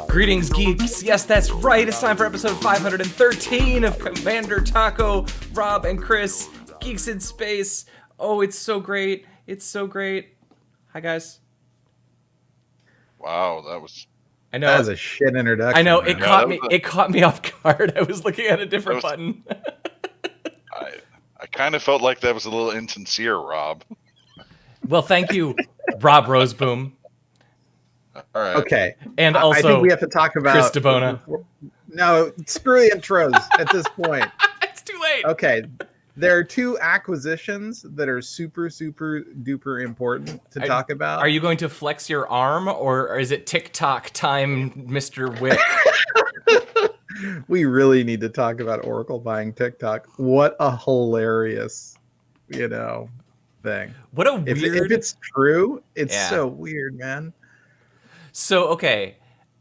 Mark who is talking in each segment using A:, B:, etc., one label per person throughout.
A: Greetings, geeks. Yes, that's right. It's time for episode 513 of Commander Taco, Rob, and Chris, Geeks in Space. Oh, it's so great. It's so great. Hi, guys.
B: Wow, that was...
A: I know.
C: That was a shit introduction.
A: I know.
C: Man.
A: It caught me off guard. I was looking at a different button.
B: I kind of felt like that was a little insincere, Rob.
A: Well, thank you, Rob Roseboom.
B: All right.
C: Okay.
A: And also,
C: I think we have to talk about
A: Chris DeBona.
C: No, screw the intros at this point.
A: It's too late.
C: Okay. There are two acquisitions that are super, super duper important to talk about.
A: Are you going to flex your arm, or is it TikTok time, Mr. Wick?
C: We really need to talk about Oracle buying TikTok. What a hilarious, thing.
A: What a weird...
C: If it's true, it's so weird, man.
A: So, okay.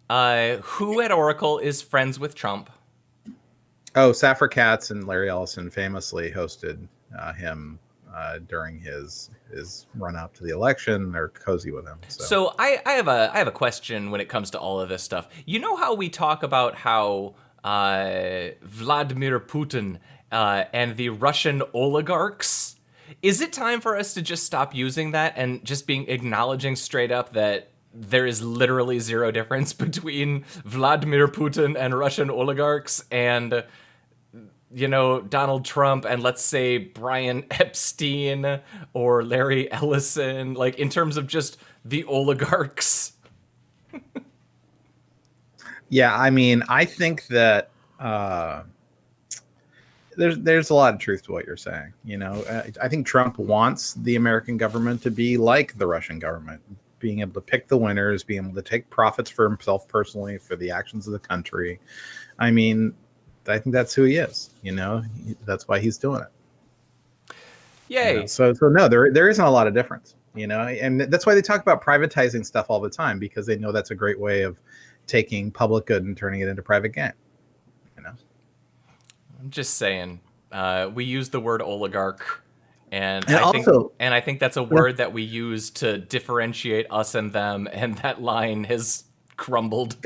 A: Who at Oracle is friends with Trump?
C: Oh, Safra Katz and Larry Ellison famously hosted him during his run up to the election. They're cozy with him.
A: So I have a question when it comes to all of this stuff. You know how we talk about how Vladimir Putin and the Russian oligarchs? Is it time for us to just stop using that and just acknowledging straight up that there is literally zero difference between Vladimir Putin and Russian oligarchs and, Donald Trump and, let's say, Brian Epstein or Larry Ellison, like, in terms of just the oligarchs?
C: Yeah, I mean, I think that there's a lot of truth to what you're saying. I think Trump wants the American government to be like the Russian government, being able to pick the winners, being able to take profits for himself personally, for the actions of the country. I mean, I think that's who he is. That's why he's doing it.
A: Yay!
C: So no, there isn't a lot of difference. And that's why they talk about privatizing stuff all the time, because they know that's a great way of taking public good and turning it into private gain.
A: I'm just saying, we use the word oligarch, and I think that's a word that we use to differentiate us and them, and that line has crumbled.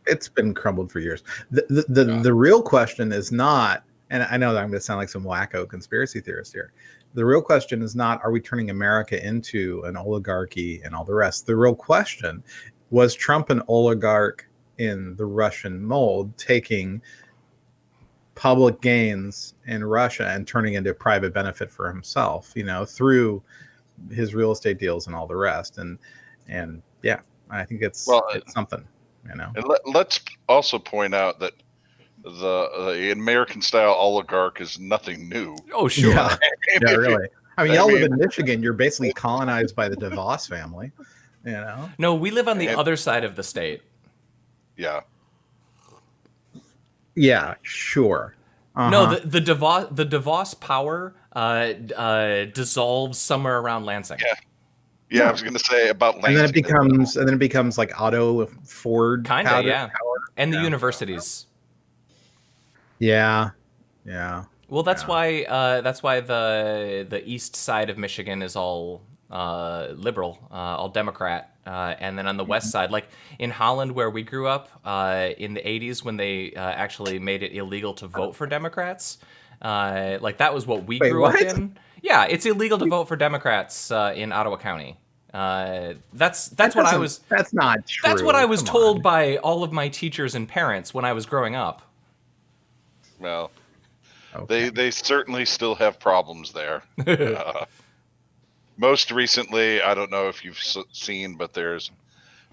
C: It's been crumbled for years. The real question is not, and I know that I'm going to sound like some wacko conspiracy theorist here. The real question is not, are we turning America into an oligarchy and all the rest? The real question, was Trump an oligarch in the Russian mold, taking public gains in Russia and turning into private benefit for himself, through his real estate deals and all the rest. And yeah, I think it's something, And
B: let's also point out that the American style oligarch is nothing new.
A: Oh, sure.
C: Yeah, really. I mean, y'all live in Michigan. You're basically colonized by the DeVos family,
A: No, we live on the other side of the state.
B: Yeah.
C: Yeah, sure.
A: No, the DeVos power dissolves somewhere around Lansing.
B: Yeah, I was going to say about Lansing.
C: And then it becomes like Otto Ford
A: Kinda,
C: power.
A: Yeah. And the universities.
C: Yeah.
A: Well, that's why the east side of Michigan is all liberal, all Democrat. And then on the west side, like in Holland, where we grew up in the 80s, when they actually made it illegal to vote for Democrats, like that was what we grew up in. Yeah, it's illegal to vote for Democrats in Ottawa County. That's what I was.
C: That's not true.
A: That's what I was told by all of my teachers and parents when I was growing up.
B: Well, they certainly still have problems there. Most recently, I don't know if you've seen, but there's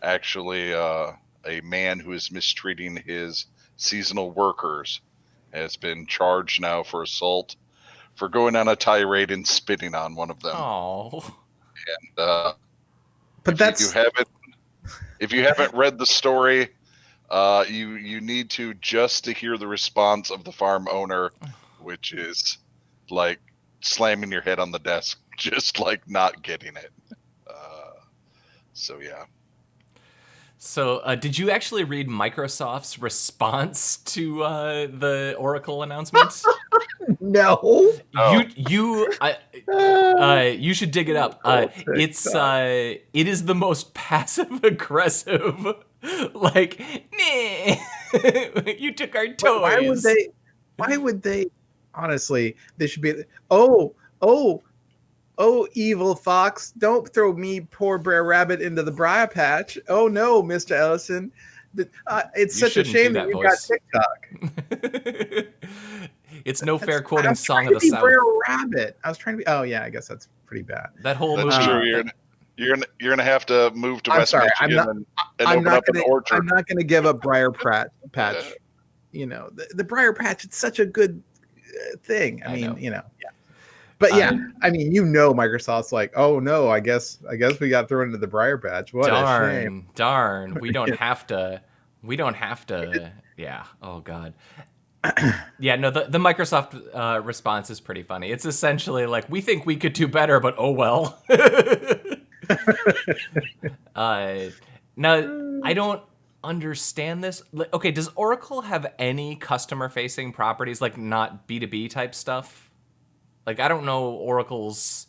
B: actually a man who is mistreating his seasonal workers, has been charged now for assault for going on a tirade and spitting on one of them.
A: Oh.
B: And
C: but
B: if you haven't read the story, you need to, just to hear the response of the farm owner, which is like slamming your head on the desk, just like not getting it. So yeah.
A: So did you actually read Microsoft's response to the Oracle announcement?
C: No.
A: You should dig it up. It is the most passive aggressive. Like, nah, you took our toys.
C: Why would they? Why would they? Honestly, they should be. Oh, evil fox! Don't throw me, poor Brer Rabbit, into the briar patch. Oh no, Mr. Ellison. It's such a shame that you got TikTok.
A: It's no fair quoting Song of the South.
C: Brer Rabbit. I was trying to be. Oh yeah, I guess that's pretty bad.
A: That whole movie.
B: That's true. You're gonna have to move to West Michigan and open up an orchard.
C: I'm not gonna give up Briar Patch. You know, the Briar Patch. It's such a good thing. I mean, you know. Yeah. But yeah, I mean, Microsoft's like, oh no, I guess we got thrown into the Briar Patch. What a shame.
A: Darn. We don't have to. Yeah. Oh God. Yeah. No. The Microsoft response is pretty funny. It's essentially like, we think we could do better, but oh well. Now I don't understand this. Okay, does Oracle have any customer-facing properties, like not B2B type stuff? Like, I don't know Oracle's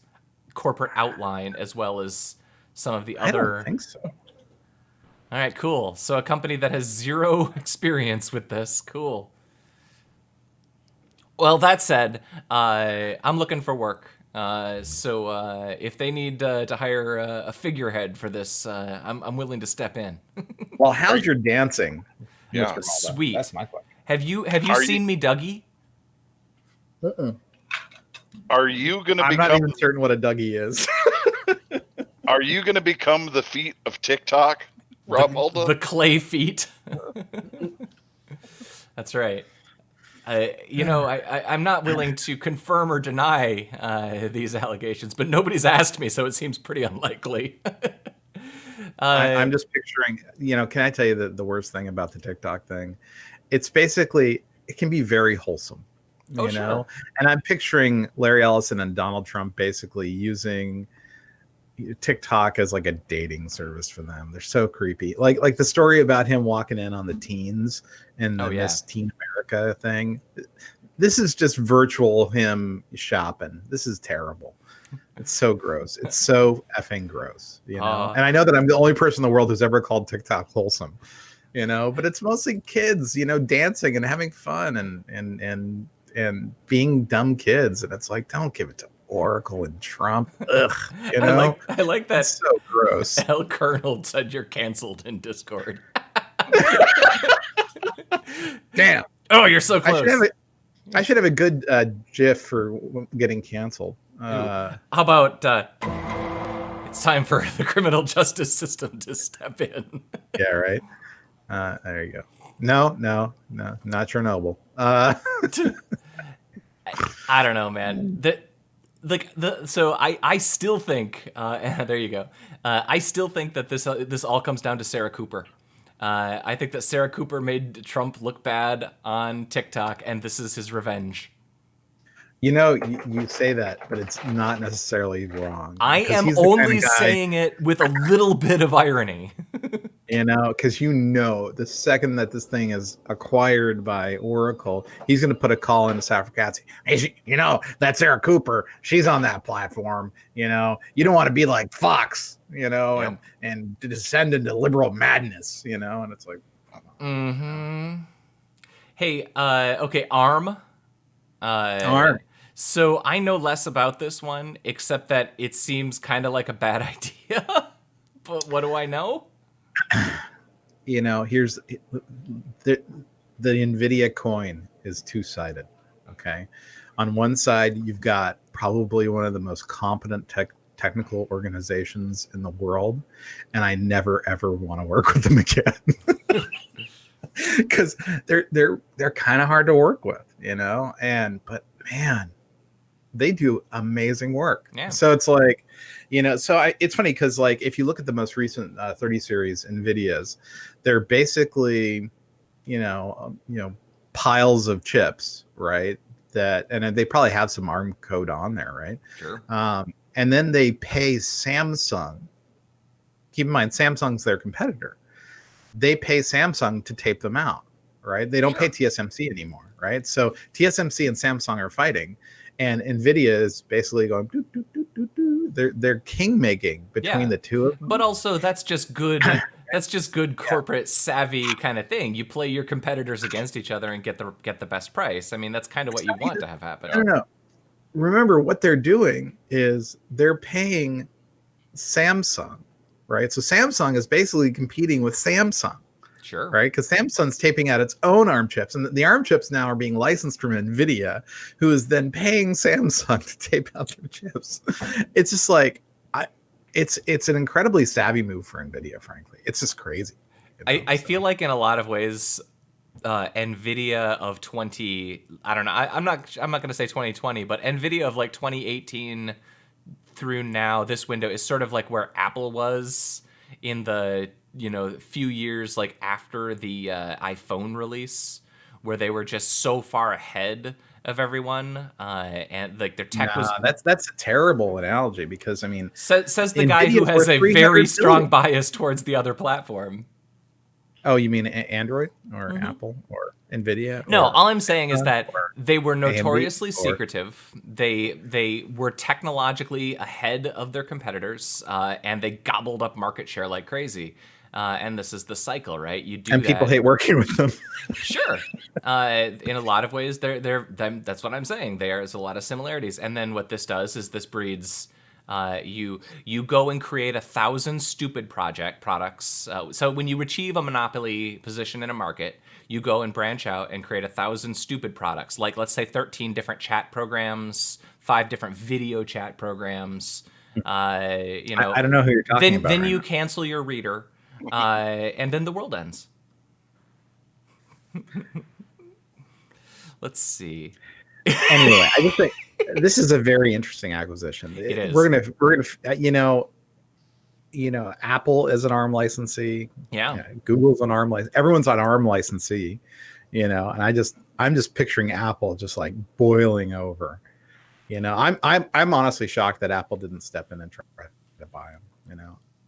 A: corporate outline as well as some of the other.
C: I don't think so.
A: All right, cool. So a company that has zero experience with this. Cool. Well, that said, I'm looking for work. So if they need to hire a figurehead for this, I'm willing to step in.
C: Well, how's your dancing?
B: Yeah,
A: sweet.
C: That's my question.
A: Have you seen me, Dougie?
B: Are you going to
C: I'm
B: become?
C: not even certain what a Dougie is.
B: Are you going to become the feet of TikTok, Rob Alda?
A: The clay feet. That's right. I'm not willing to confirm or deny these allegations, but nobody's asked me, so it seems pretty unlikely.
C: I'm just picturing, can I tell you the worst thing about the TikTok thing? It's basically, it can be very wholesome, you know? And I'm picturing Larry Ellison and Donald Trump basically using TikTok as like a dating service for them. They're so creepy. Like the story about him walking in on the teens and this Teen America thing. This is just virtual him shopping. This is terrible. It's so gross. It's so effing gross, And I know that I'm the only person in the world who's ever called TikTok wholesome, but it's mostly kids, dancing and having fun and being dumb kids. And it's like, don't give it to Oracle and Trump. Ugh,
A: I like that.
C: It's so gross.
A: L. Colonel said you're canceled in Discord.
C: Damn.
A: Oh, you're so close.
C: I should have a good GIF for getting canceled.
A: How about it's time for the criminal justice system to step in?
C: Yeah, right. There you go. No, not Chernobyl.
A: I don't know, man. So I still think there you go. I still think that this all comes down to Sarah Cooper. I think that Sarah Cooper made Trump look bad on TikTok, and this is his revenge.
C: You say that, but it's not necessarily wrong.
A: I am only saying it with a little bit of irony.
C: Because the second that this thing is acquired by Oracle, he's going to put a call into Safracazi. Hey, that's Sarah Cooper. She's on that platform. You don't want to be like Fox, and descend into liberal madness, and it's like,
A: mm-hmm. Hey, okay, ARM.
C: ARM.
A: So I know less about this one, except that it seems kind of like a bad idea. But what do I know?
C: Here's the NVIDIA coin is two-sided. Okay. On one side, you've got probably one of the most competent technical organizations in the world. And I never, ever want to work with them again. Because they're kind of hard to work with, but man, they do amazing work. Yeah. So it's like, it's funny because like if you look at the most recent 30 series NVIDIAs, they're basically, piles of chips, right? And they probably have some ARM code on there, right?
A: Sure.
C: And then they pay Samsung. Keep in mind, Samsung's their competitor. They pay Samsung to tape them out, right? They don't pay TSMC anymore, right? So TSMC and Samsung are fighting, and Nvidia is basically going doo, doo, doo, doo, doo. They're king making between the two of them.
A: But also that's just good. That's just good corporate savvy kind of thing. You play your competitors against each other and get the best price. I mean, that's kind of what you want to have happen.
C: No. Remember, what they're doing is they're paying Samsung, right? So Samsung is basically competing with Samsung.
A: Sure.
C: Right? Because Samsung's taping out its own ARM chips, and the ARM chips now are being licensed from NVIDIA, who is then paying Samsung to tape out their chips. It's just like, it's an incredibly savvy move for NVIDIA, frankly. It's just crazy.
A: I feel like in a lot of ways, NVIDIA of I don't know, I'm not going to say 2020, but NVIDIA of like 2018 through now, this window is sort of like where Apple was in the few years like after the iPhone release, where they were just so far ahead of everyone, and like their tech was.
C: That's a terrible analogy, because I mean,
A: says the guy who has a very strong bias towards the other platform.
C: Oh, you mean Android or Apple or NVIDIA?
A: No, all I'm saying is that they were notoriously secretive. They were technologically ahead of their competitors, and they gobbled up market share like crazy. And this is the cycle, right? You do,
C: and people hate working with them.
A: Sure. In a lot of ways, that's what I'm saying. There's a lot of similarities. And then what this does is this breeds. You go and create 1,000 stupid products. So when you achieve a monopoly position in a market, you go and branch out and create 1,000 stupid products. Like, let's say 13 different chat programs, 5 different video chat programs. I
C: don't know who you're talking about.
A: Then you cancel your reader, and then the world ends. Let's see.
C: Anyway, I just think this is a very interesting acquisition.
A: It is.
C: We're gonna Apple is an ARM licensee.
A: Yeah.
C: Google's an ARM license. Everyone's on ARM licensee. And I'm just picturing Apple just like boiling over. I'm honestly shocked that Apple didn't step in and try to buy them.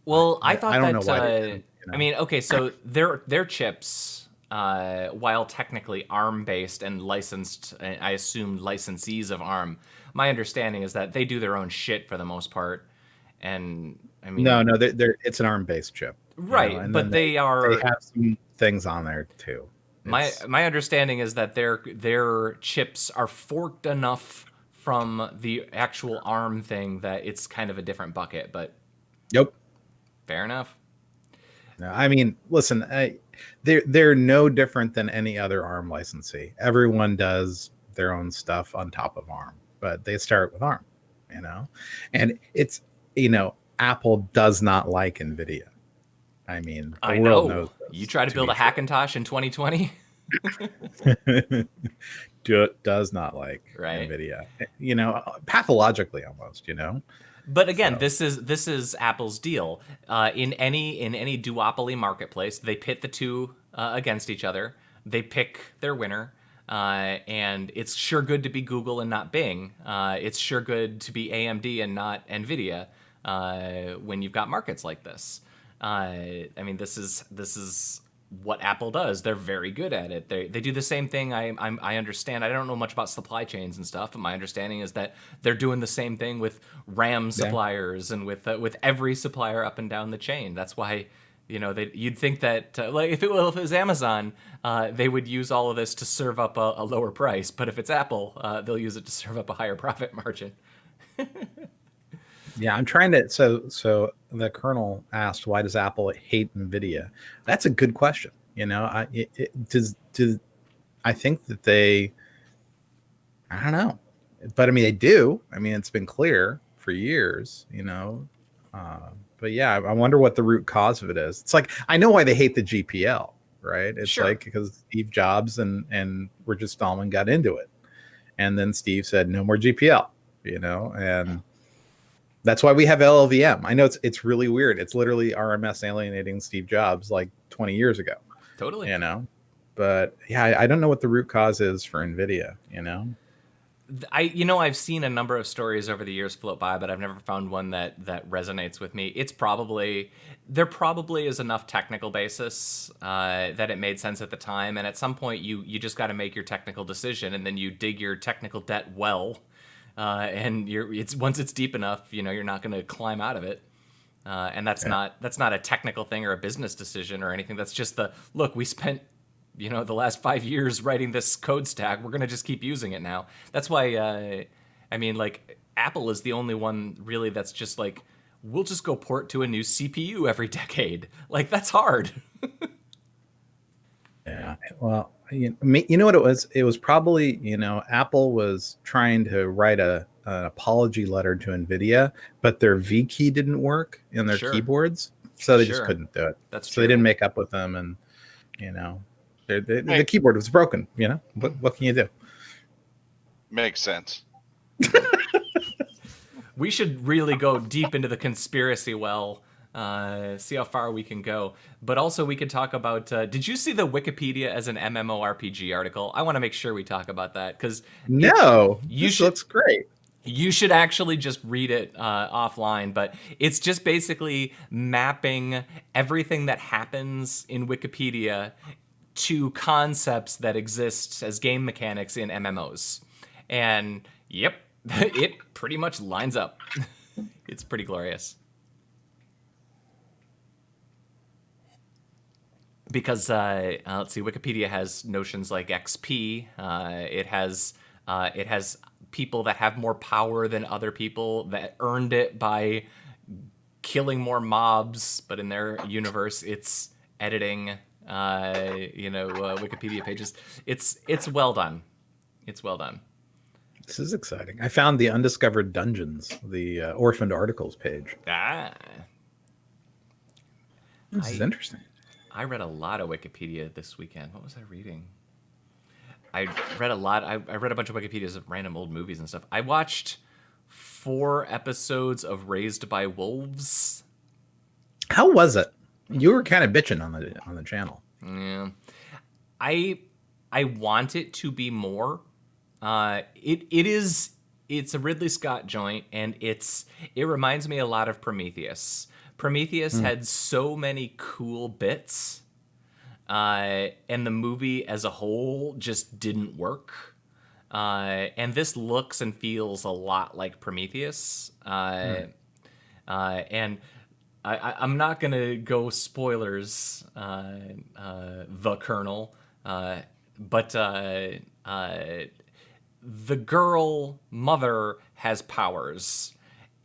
A: Well, I thought
C: I don't
A: that.
C: know why.
A: I mean, okay, so their chips, while technically ARM based and licensed, I assume licensees of ARM. My understanding is that they do their own shit for the most part, and I mean,
C: no, it's an ARM based chip,
A: right? But they
C: have some things on there too.
A: My understanding is that their chips are forked enough from the actual ARM thing that it's kind of a different bucket. But
C: yep,
A: fair enough.
C: No, I mean, listen, they're no different than any other ARM licensee. Everyone does their own stuff on top of ARM, but they start with ARM, and it's, Apple does not like NVIDIA. I mean,
A: I know. You try to build a Hackintosh in 2020?
C: Does not like NVIDIA. Pathologically almost,
A: But again, this is Apple's deal. In any duopoly marketplace, they pit the two against each other. They pick their winner, and it's sure good to be Google and not Bing. It's sure good to be AMD and not NVIDIA when you've got markets like this. I mean, this is what Apple does. They're very good at it. They do the same thing. I understand. I don't know much about supply chains and stuff, but my understanding is that they're doing the same thing with RAM suppliers and with every supplier up and down the chain. That's why, you'd think that if it was Amazon, they would use all of this to serve up a lower price. But if it's Apple, they'll use it to serve up a higher profit margin.
C: Yeah, I'm trying to. So the Colonel asked, "Why does Apple hate NVIDIA?" That's a good question. I think that they, I don't know, but I mean they do. I mean it's been clear for years. But yeah, I wonder what the root cause of it is. It's like I know why they hate the GPL, right? It's like because Steve Jobs and Richard Stallman got into it, and then Steve said no more GPL. And that's why we have LLVM. I know it's really weird. It's literally RMS alienating Steve Jobs like 20 years ago.
A: Totally.
C: But yeah, I don't know what the root cause is for NVIDIA,
A: I've seen a number of stories over the years float by, but I've never found one that resonates with me. There probably is enough technical basis that it made sense at the time. And at some point you just got to make your technical decision, and then you dig your technical debt well. and once it's deep enough, you're not going to climb out of it. And that's not a technical thing or a business decision or anything. That's just look, we spent the last 5 years writing this code stack. We're going to just keep using it now. That's why Apple is the only one really that's just like, we'll just go port to a new CPU every decade. Like, that's hard.
C: Yeah. Well, you know what it was? It was probably, Apple was trying to write an apology letter to NVIDIA, but their V key didn't work in their keyboards. So they just couldn't do it.
A: That's
C: so
A: true.
C: They didn't make up with them. And, the keyboard was broken. What can you do?
B: Makes sense.
A: We should really go deep into the conspiracy well, see how far we can go. But also we could talk about, did you see the Wikipedia as an MMORPG article? I want to make sure we talk about that, because
C: this looks great.
A: You should actually just read it offline, but it's just basically mapping everything that happens in Wikipedia to concepts that exist as game mechanics in MMOs. And yep, it pretty much lines up. It's pretty glorious. Because, let's see, Wikipedia has notions like XP. It has people that have more power than other people that earned it by killing more mobs, but in their universe, it's editing, Wikipedia pages. It's well done. It's well done.
C: This is exciting. I found the Undiscovered Dungeons, the Orphaned Articles page. This is interesting.
A: I read a lot of Wikipedia this weekend. What was I reading? I read a lot. I read a bunch of Wikipedias of random old movies and stuff. I watched 4 episodes of Raised by Wolves.
C: How was it? You were kind of bitching on the channel.
A: Yeah, I want it to be more. It's a Ridley Scott joint, and it reminds me a lot of Prometheus. Prometheus had so many cool bits, and the movie as a whole just didn't work. And this looks and feels a lot like Prometheus. And I'm not going to go spoilers, the Colonel, but the girl mother has powers,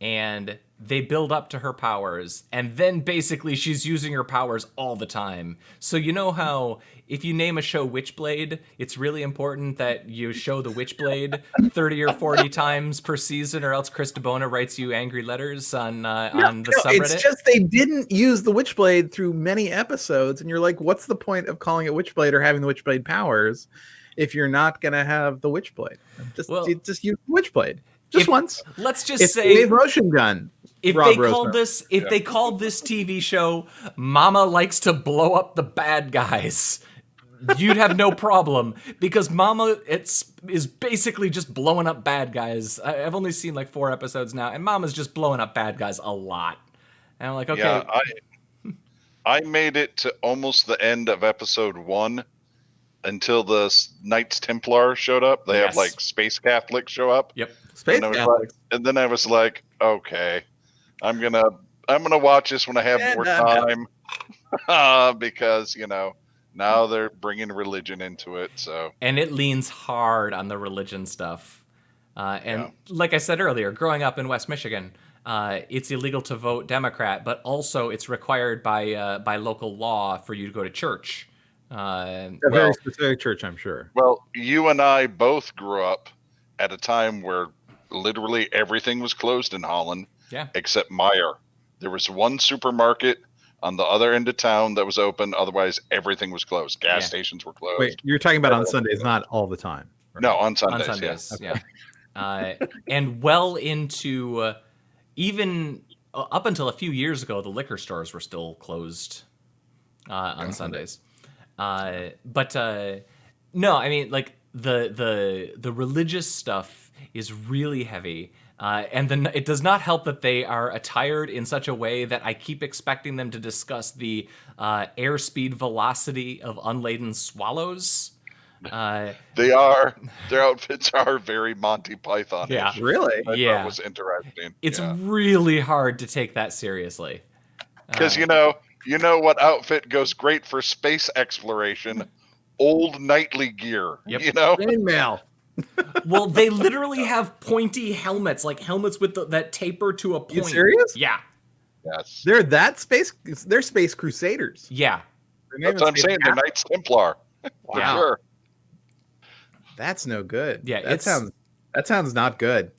A: and they build up to her powers, and then basically she's using her powers all the time. So you know how if you name a show Witchblade, it's really important that you show the Witchblade 30 or 40 times per season, or else Chris DeBona writes you angry letters on the subreddit.
C: It's just they didn't use the Witchblade through many episodes, and you're like, what's the point of calling it Witchblade or having the Witchblade powers if you're not going to have the Witchblade? Just use the Witchblade. Just once.
A: Let's just say
C: a motion gun.
A: If they called this TV show Mama Likes to Blow Up the Bad Guys, you'd have no problem, because Mama is basically just blowing up bad guys. I've only seen like 4 episodes now, and Mama's just blowing up bad guys a lot. And I'm like, okay.
B: Yeah, I made it to almost the end of episode 1 until the Knights Templar showed up. They have like Space Catholics show up.
A: Yep.
C: Space Catholics.
B: And then I was like, okay, I'm gonna watch this when I have more time, because now they're bringing religion into it. So,
A: and it leans hard on the religion stuff. Like I said earlier, growing up in West Michigan, it's illegal to vote Democrat, but also it's required by local law for you to go to church.
C: A very specific church, I'm sure.
B: Well, you and I both grew up at a time where literally everything was closed in Holland, except Meijer. There was one supermarket on the other end of town that was open. Otherwise, everything was closed. Gas stations were closed.
C: Wait, you're talking about on Sundays, not all the time?
B: Right? No, on Sundays.
A: On Sundays,
B: yeah.
A: And well into even up until a few years ago, the liquor stores were still closed on Sundays. But no, I mean, like the religious stuff is really heavy. And then it does not help that they are attired in such a way that I keep expecting them to discuss the airspeed velocity of unladen swallows.
B: They are. Their outfits are very Monty Python-ish.
A: Yeah.
C: Really?
B: I
A: Yeah.
B: thought was interesting.
A: It's really hard to take that seriously.
B: Because you know what outfit goes great for space exploration? Old knightly gear.
A: Yep.
B: You know?
C: Chainmail.
A: Well, they literally have pointy helmets, like helmets with that taper to a point.
C: You serious?
A: Yeah.
B: Yes.
C: They're space crusaders.
A: Yeah.
B: That's what I'm saying. They're Knights Templar. For
A: Wow.
B: sure.
C: That's no good.
A: Yeah,
C: that sounds not good.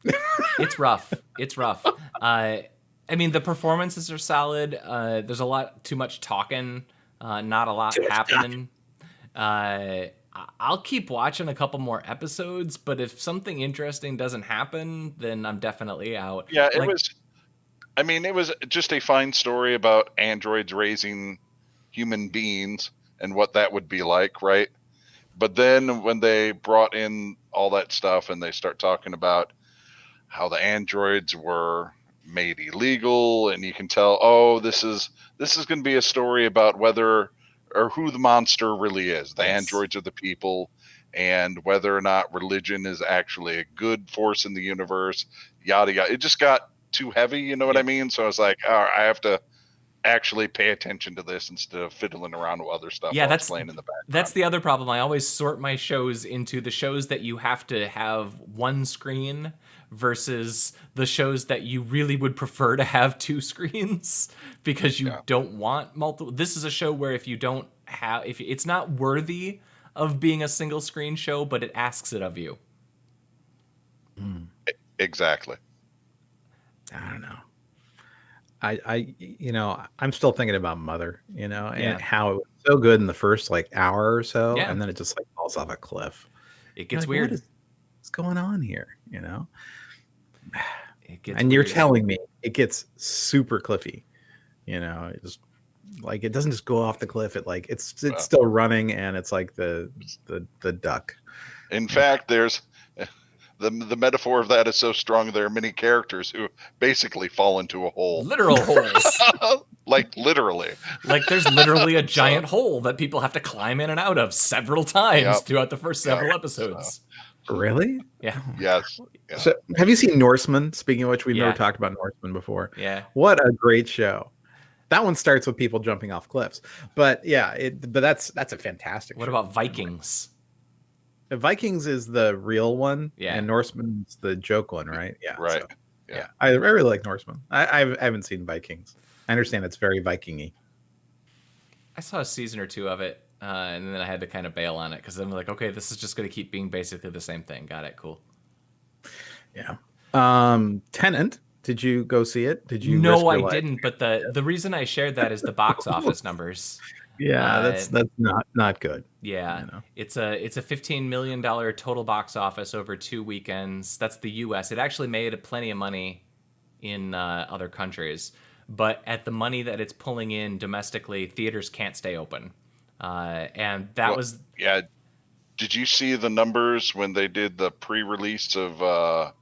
A: It's rough. It's rough. I mean, the performances are solid. There's a lot too much talking, not a lot happening. I'll keep watching a couple more episodes, but if something interesting doesn't happen, then I'm definitely out.
B: Yeah, it was just a fine story about androids raising human beings and what that would be like, right? But then when they brought in all that stuff and they start talking about how the androids were made illegal, and you can tell, oh, this is going to be a story about whether or who the monster really is. The androids are the people, and whether or not religion is actually a good force in the universe, yada yada. It just got too heavy, you know what I mean? So I was like, all right, I have to actually pay attention to this instead of fiddling around with other stuff.
A: Yeah, that's
B: playing in the background.
A: That's the other problem. I always sort my shows into the shows that you have to have one screen versus the shows that you really would prefer to have two screens because you don't want multiple. This is a show where if it's not worthy of being a single screen show, but it asks it of you.
B: Exactly.
C: I don't know. I'm still thinking about Mother, and how it was so good in the first hour or so, and then it just falls off a cliff.
A: It gets weird.
C: What's going on here?
A: It gets
C: and
A: weird.
C: you're telling me it gets super cliffy. It just it doesn't just go off the cliff. It's still running, and it's like the duck.
B: In fact, there's the metaphor of that is so strong. There are many characters who basically fall into a hole.
A: Literal holes.
B: Literally.
A: There's literally a giant hole that people have to climb in and out of several times throughout the first several episodes.
C: Really?
A: Yeah.
B: Yes. Yeah.
C: So, have you seen Norseman? Speaking of which, we've never talked about Norseman before.
A: Yeah.
C: What a great show. That one starts with people jumping off cliffs. But that's a fantastic
A: What
C: show.
A: about Vikings?
C: Vikings is the real one, and Norseman's the joke one, right? Yeah.
B: Right.
C: So, yeah. I really like Norseman. I haven't seen Vikings. I understand it's very Viking-y.
A: I saw a season or two of it, and then I had to kind of bail on it because I'm like, okay, this is just going to keep being basically the same thing. Got it. Cool.
C: Yeah. Tenet. Did you go see it? Did you?
A: No, I didn't. But the reason I shared that is the box office numbers.
C: Yeah, that's not good.
A: Yeah, it's a $15 million total box office over 2 weekends. That's the U.S. It actually made plenty of money in other countries, but at the money that it's pulling in domestically, theaters can't stay open, and that was.
B: Yeah, did you see the numbers when they did the pre-release of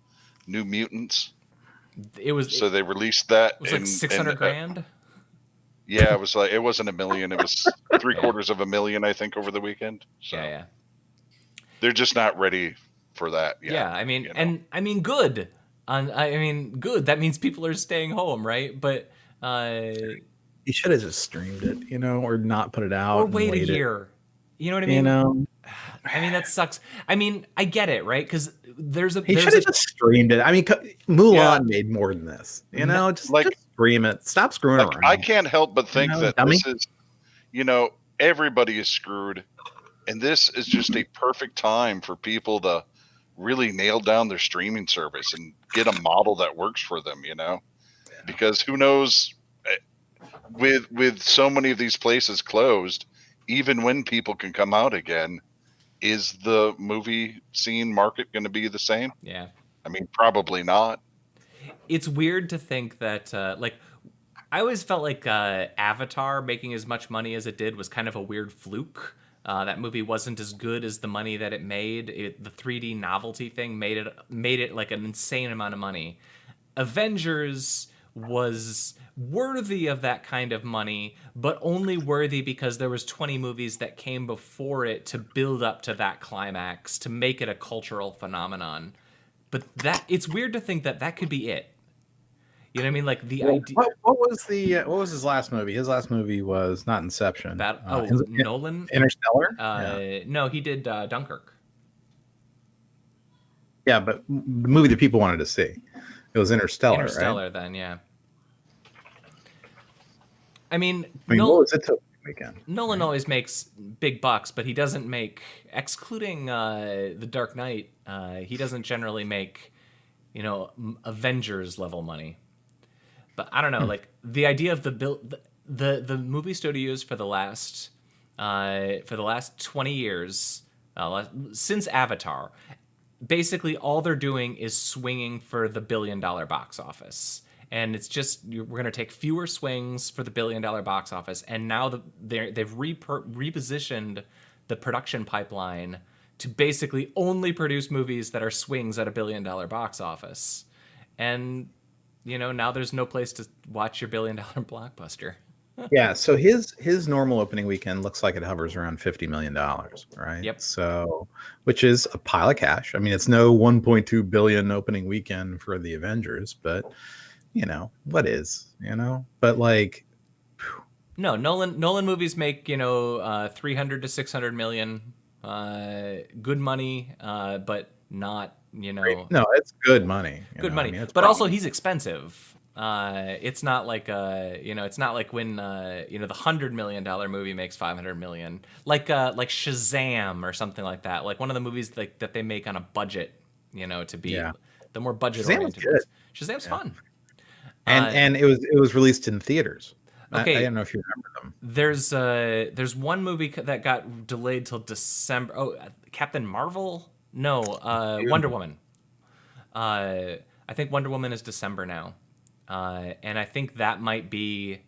B: New Mutants?
A: It was
B: so they released that.
A: It was like 600 grand.
B: Yeah, it was it wasn't $1 million. It was $750,000, I think, over the weekend. So
A: yeah.
B: They're just not ready for that yet.
A: Yeah, I mean, good. Good. That means people are staying home, right? But
C: you should have just streamed it, or not put it out,
A: or wait a year. You know what I mean? I mean, that sucks. I mean, I get it, right? Because
C: he should have just streamed it. I mean, Mulan made more than this. Just stream it. Stop screwing around.
B: I can't help but think that dummy? This is, everybody is screwed, and this is just a perfect time for people to really nail down their streaming service and get a model that works for them. Because who knows, with so many of these places closed, even when people can come out again, is the movie scene market going to be the same?
A: Yeah.
B: I mean, probably not.
A: It's weird to think that, I always felt like Avatar making as much money as it did was kind of a weird fluke. That movie wasn't as good as the money that it made. The 3D novelty thing made it like an insane amount of money. Avengers was worthy of that kind of money, but only worthy because there was 20 movies that came before it to build up to that climax, to make it a cultural phenomenon. But it's weird to think that could be it. You know what I mean? Like the idea.
C: What was his last movie? His last movie was not Inception.
A: Nolan?
C: Interstellar? Yeah.
A: No, he did Dunkirk.
C: Yeah, but the movie that people wanted to see. It was Interstellar,
A: Interstellar,
C: right?
A: then, yeah. I mean,
C: what was it to weekend?
A: Nolan always makes big bucks, but he doesn't make, excluding The Dark Knight, he doesn't generally make, Avengers level money. But I don't know, like the idea of the movie studios for the last 20 years, since Avatar, basically all they're doing is swinging for the $1 billion box office. And it's just, we're going to take fewer swings for the $1 billion box office. And now they've repositioned the production pipeline to basically only produce movies that are swings at $1 billion box office. And, now there's no place to watch your $1 billion blockbuster.
C: Yeah, so his normal opening weekend looks like it hovers around $50 million, right?
A: Yep.
C: So, which is a pile of cash. I mean, it's no 1.2 billion opening weekend for the Avengers, but what is, but like,
A: no, Nolan movies make 300 to 600 million, good money, but not
C: no, it's good money.
A: Good money, I mean, but also he's expensive. It's not like it's not like when the $100 million movie makes 500 million, like Shazam or something like that, like one of the movies that they make on a budget, to be the more budget oriented ones. Shazam's fun.
C: And it was released in theaters.
A: Okay,
C: I don't know if you remember them.
A: There's one movie that got delayed till December. Oh, Captain Marvel? No, Wonder Woman. I think Wonder Woman is December now, and I think that might be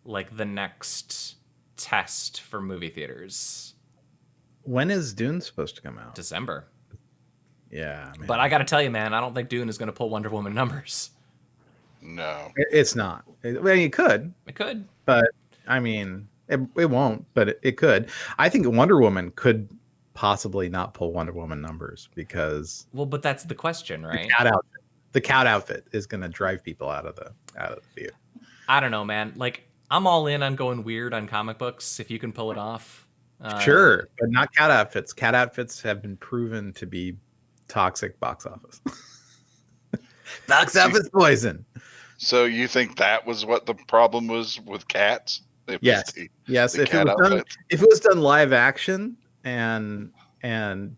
A: like the next test for movie theaters.
C: When is Dune supposed to come out?
A: December.
C: Yeah, man.
A: But I got to tell you, man, I don't think Dune is going to pull Wonder Woman numbers.
C: No, it's not. It could.
A: It could,
C: but I mean, it won't. But it could. I think Wonder Woman could possibly not pull Wonder Woman numbers because.
A: Well, but that's the question, right?
C: The cat outfit is going to drive people out of the theater.
A: I don't know, man. Like, I'm all in on going weird on comic books if you can pull it off.
C: Sure, but not cat outfits. Cat outfits have been proven to be toxic box office. Box office poison.
B: So you think that was what the problem was with cats?
C: Yes. Yes. If it was done live action and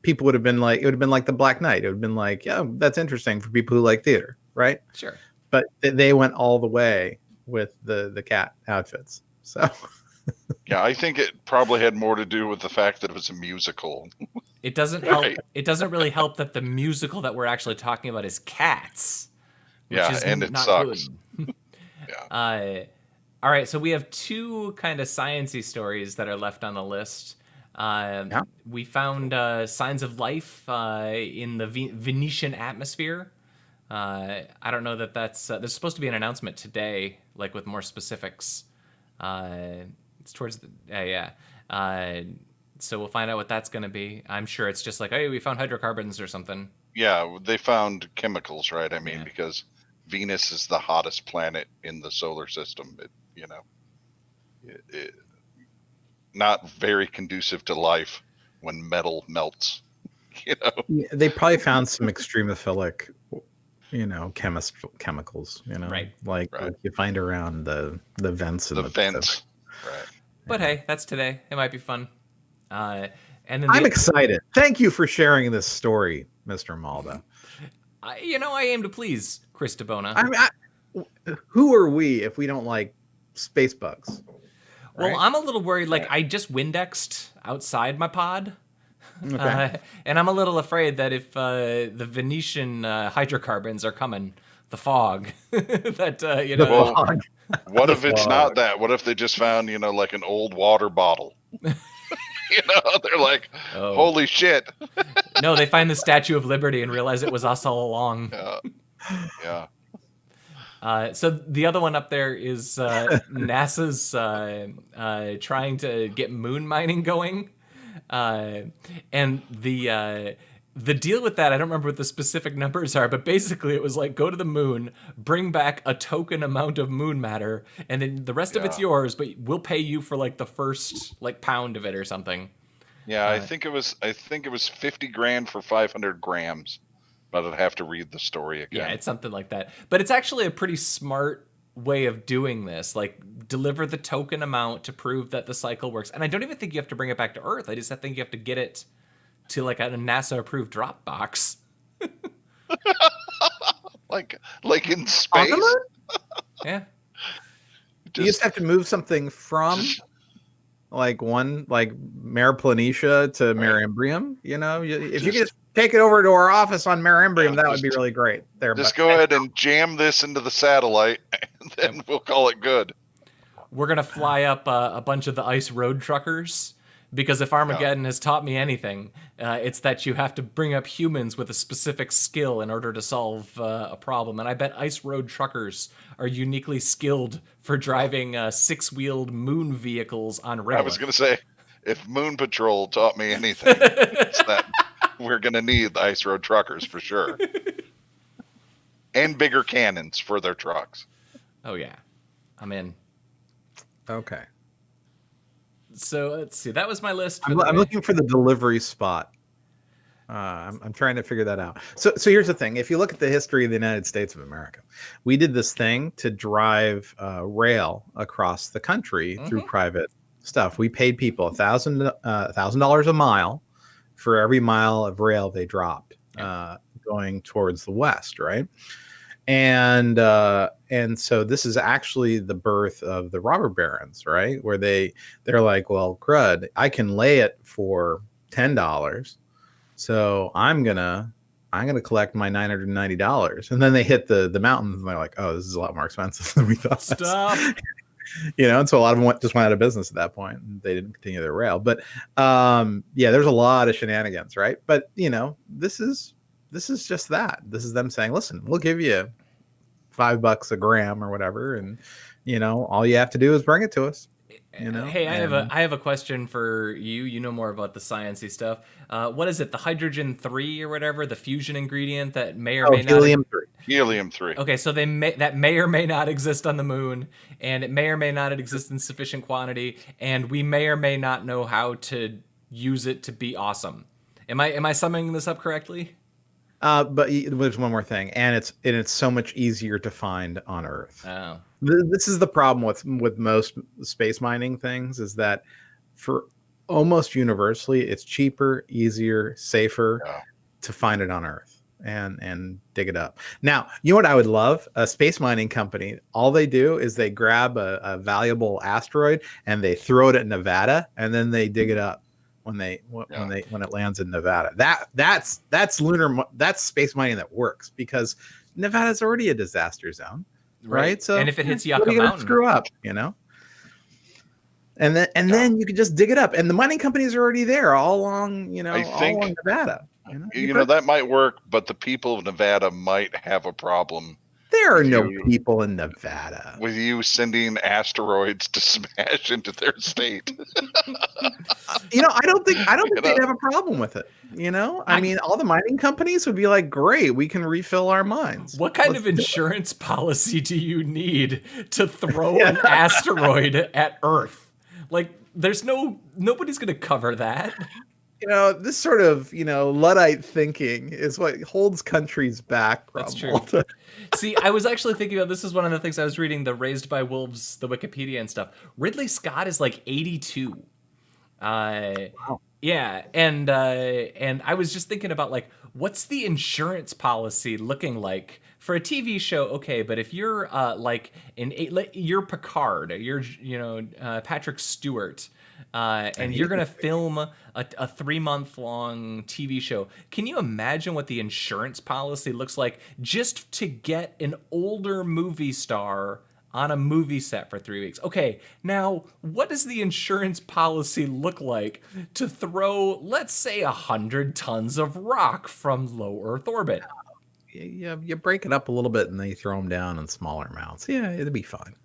C: people would have been like, it would have been like The Black Knight. It would have been like, yeah, that's interesting for people who like theater, right?
A: Sure.
C: But they went all the way with the cat outfits. So.
B: Yeah, I think it probably had more to do with the fact that it was a musical.
A: It doesn't help. It doesn't really help that the musical that we're actually talking about is Cats.
B: Yeah, and it sucks.
A: Yeah. All right, so we have two kind of science-y stories that are left on the list. We found signs of life in the Venetian atmosphere. I don't know that's... there's supposed to be an announcement today, like with more specifics. It's towards the... so we'll find out what that's going to be. I'm sure it's just like, hey, we found hydrocarbons or something.
B: Yeah, they found chemicals, right? I mean, because Venus is the hottest planet in the solar system. It not very conducive to life when metal melts.
C: Yeah, they probably found some extremophilic, chemicals.
A: Right.
C: Like you find around the vents.
B: The vents. Right.
A: But hey, that's today. It might be fun. And then
C: I'm excited. Thank you for sharing this story, Mr. Malda.
A: I aim to please Chris DeBona.
C: I mean, who are we if we don't like space bugs?
A: Well, I'm a little worried. Like, I just Windexed outside my pod. Okay. And I'm a little afraid that if the Venetian hydrocarbons are coming, the fog, that,
B: What if it's not that? What if they just found, like an old water bottle? They're like, holy shit.
A: No, they find the Statue of Liberty and realize it was us all along.
B: Yeah.
A: So the other one up there is NASA's trying to get moon mining going, and the deal with that, I don't remember what the specific numbers are, but basically it was like, go to the moon, bring back a token amount of moon matter, and then the rest of it's yours, but we'll pay you for like the first like pound of it or something.
B: Yeah, I think it was 50 grand for 500 grams, but I'd have to read the story again.
A: Yeah, it's something like that. But it's actually a pretty smart way of doing this. Like, deliver the token amount to prove that the cycle works. And I don't even think you have to bring it back to Earth. I just think you have to get it to like a NASA approved drop box.
B: like in space.
A: Yeah.
C: You just have to move something from like Mare Planitia to Mare Imbrium. You know, if you could just take it over to our office on Mare Imbrium, that would be really great.
B: Just go ahead and jam this into the satellite, and then we'll call it good.
A: We're gonna fly up a bunch of the ice road truckers. Because if Armageddon has taught me anything, it's that you have to bring up humans with a specific skill in order to solve a problem. And I bet ice road truckers are uniquely skilled for driving six-wheeled moon vehicles on rail.
B: I was going to say, if Moon Patrol taught me anything, it's that we're going to need the ice road truckers for sure. And bigger cannons for their trucks.
A: Oh, yeah. I'm in.
C: Okay.
A: So let's see. That was my list.
C: I'm looking for the delivery spot. I'm trying to figure that out. So here's the thing. If you look at the history of the United States of America, we did this thing to drive rail across the country through private stuff. We paid people $1,000 a mile for every mile of rail they dropped going towards the west, right? And so this is actually the birth of the robber barons, right? Where they're like, well, crud, I can lay it for $10, so I'm gonna collect my $990, and then they hit the mountains, and they're like, oh, this is a lot more expensive than we thought.
A: Stop.
C: And so a lot of them just went out of business at that point, and they didn't continue their rail. But there's a lot of shenanigans, right? But this is just that. This is them saying, listen, we'll give you $5 a gram or whatever, and all you have to do is bring it to us.
A: Hey, I have a question for you. You know more about the sciencey stuff. What is it? The hydrogen-3 or whatever, the fusion ingredient that may or may
C: helium-3.
A: Helium-3. Okay, so that may or may not exist on the moon, and it may or may not exist in sufficient quantity, and we may or may not know how to use it to be awesome. Am I summing this up correctly?
C: But there's one more thing, and it's so much easier to find on Earth.
A: Oh.
C: This is the problem with most space mining things, is that for almost universally, it's cheaper, easier, safer to find it on Earth and dig it up. Now, you know what I would love? A space mining company. All they do is they grab a valuable asteroid and they throw it at Nevada, and then they dig it up when it lands in Nevada. That's space mining that works, because Nevada's already a disaster zone. Right. So,
A: and if it hits Yucca Mountain,
C: screw up, and then you can just dig it up, and the mining companies are already there all along, all along Nevada.
B: That might work, but the people of Nevada might have a problem.
C: There are no people in Nevada.
B: With you sending asteroids to smash into their state.
C: I don't think they'd have a problem with it. I mean, all the mining companies would be like, great, we can refill our mines.
A: What kind of insurance policy do you need to throw an asteroid at Earth? Like, nobody's going to cover that.
C: This sort of, Luddite thinking is what holds countries back.
A: That's true. See, I was actually thinking about, this is one of the things I was reading, the Raised by Wolves, the Wikipedia and stuff. Ridley Scott is like 82.
C: Wow.
A: Yeah, and I was just thinking about, like, what's the insurance policy looking like for a TV show? Okay, but if you're you're Picard, you're Patrick Stewart, and you're gonna film a 3-month-long TV show. Can you imagine what the insurance policy looks like just to get an older movie star on a movie set for 3 weeks? Okay, now what does the insurance policy look like to throw, let's say, 100 tons of rock from low Earth orbit?
C: you break it up a little bit and then you throw them down in smaller amounts. Yeah, it'd be fine.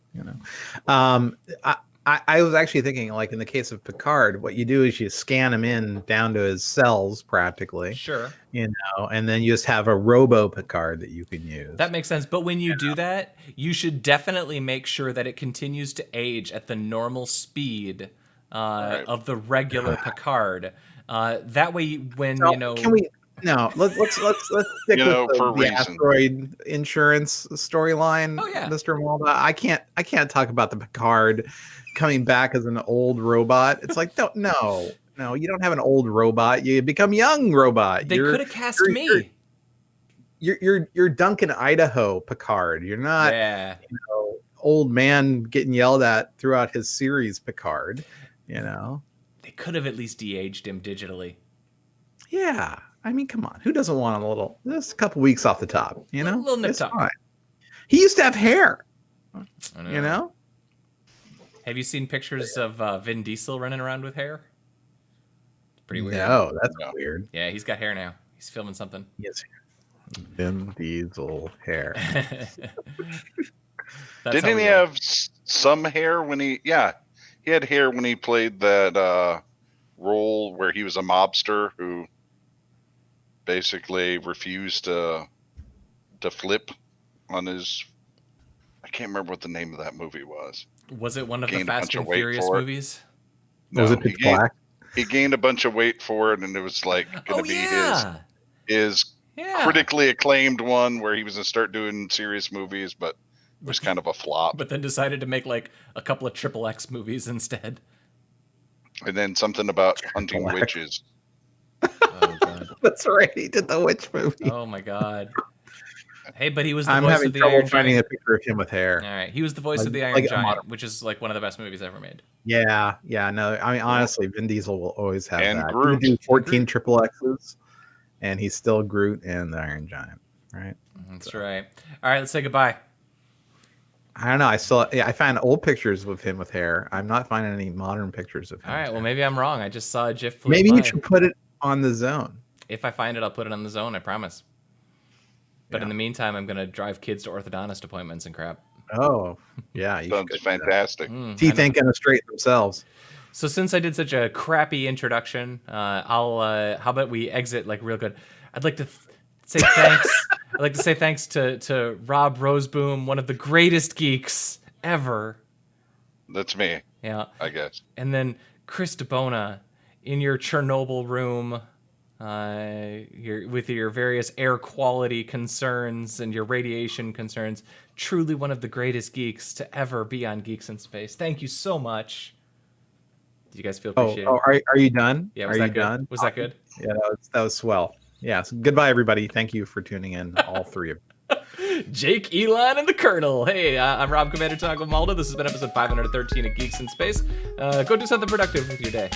C: I was actually thinking, like in the case of Picard, what you do is you scan him in down to his cells practically.
A: Sure.
C: And then you just have a Robo Picard that you can use.
A: That makes sense. But when you do that, you should definitely make sure that it continues to age at the normal speed of the regular Picard. That way, when
C: can we? No, let's stick with the asteroid insurance storyline.
A: Oh yeah,
C: Mr. Malda. I can't talk about the Picard coming back as an old robot. It's like no, you don't have an old robot. You become young robot.
A: They could have cast me.
C: You're Duncan Idaho Picard. You're not old man getting yelled at throughout his series Picard.
A: They could have at least de-aged him digitally.
C: Yeah. I mean, come on. Who doesn't want just a couple weeks off the top,
A: A little nip tuck.
C: Fine. He used to have hair,
A: I know. Have you seen pictures of Vin Diesel running around with hair? It's pretty weird.
C: No, that's weird.
A: Yeah, he's got hair now. He's filming something.
C: Yes. Vin Diesel hair.
B: Didn't he have some hair when he had hair when he played that role where he was a mobster who basically refused to flip on his. I can't remember what the name of that movie was.
A: Was it one of the Fast and Furious movies?
C: No, was it Pitch Black?
B: He gained a bunch of weight for it, and it was like going to be his critically acclaimed one where he was going to start doing serious movies, but it was kind of a flop.
A: But then decided to make like a couple of XXX movies instead.
B: And then something about hunting witches.
A: Oh, God.
C: That's right. He did the witch movie.
A: Oh my God. Hey, but he was the
C: I'm
A: voice
C: having
A: of the
C: trouble
A: Iron
C: finding
A: Giant.
C: a picture of him with hair.
A: All right, he was the voice of the Iron Giant, which is like one of the best movies ever made.
C: Yeah. No, I mean honestly, Vin Diesel will always have
B: and
C: that.
B: Groot.
C: He would do 14 triple X's, and he's still Groot and the Iron Giant, right?
A: That's right. All right, let's say goodbye.
C: I don't know. I found old pictures with him with hair. I'm not finding any modern pictures of him.
A: All right, well maybe I'm wrong. I just saw a GIF.
C: Maybe you should put it on the zone.
A: If I find it, I'll put it on the zone. I promise. But in the meantime, I'm gonna drive kids to orthodontist appointments and crap.
C: Oh, yeah, you
B: Sounds fantastic.
C: Teeth ain't gonna straighten themselves.
A: So since I did such a crappy introduction, how about we exit like real good? I'd like to say thanks. I'd like to say thanks to Rob Roseboom, one of the greatest geeks ever.
B: That's me.
A: Yeah,
B: I guess.
A: And then Chris DeBona in your Chernobyl room, with your various air quality concerns and your radiation concerns. Truly one of the greatest geeks to ever be on Geeks in Space. Thank you so much. Do you guys feel appreciated?
C: Are you done?
A: Yeah,
C: was that good?
A: Done? Was that good?
C: Yeah, that was swell. Yeah, so goodbye, everybody. Thank you for tuning in, all three of you.
A: Jake, Elon, and the Colonel. Hey, I'm Rob Commander Toggle Malda. This has been episode 513 of Geeks in Space. Go do something productive with your day.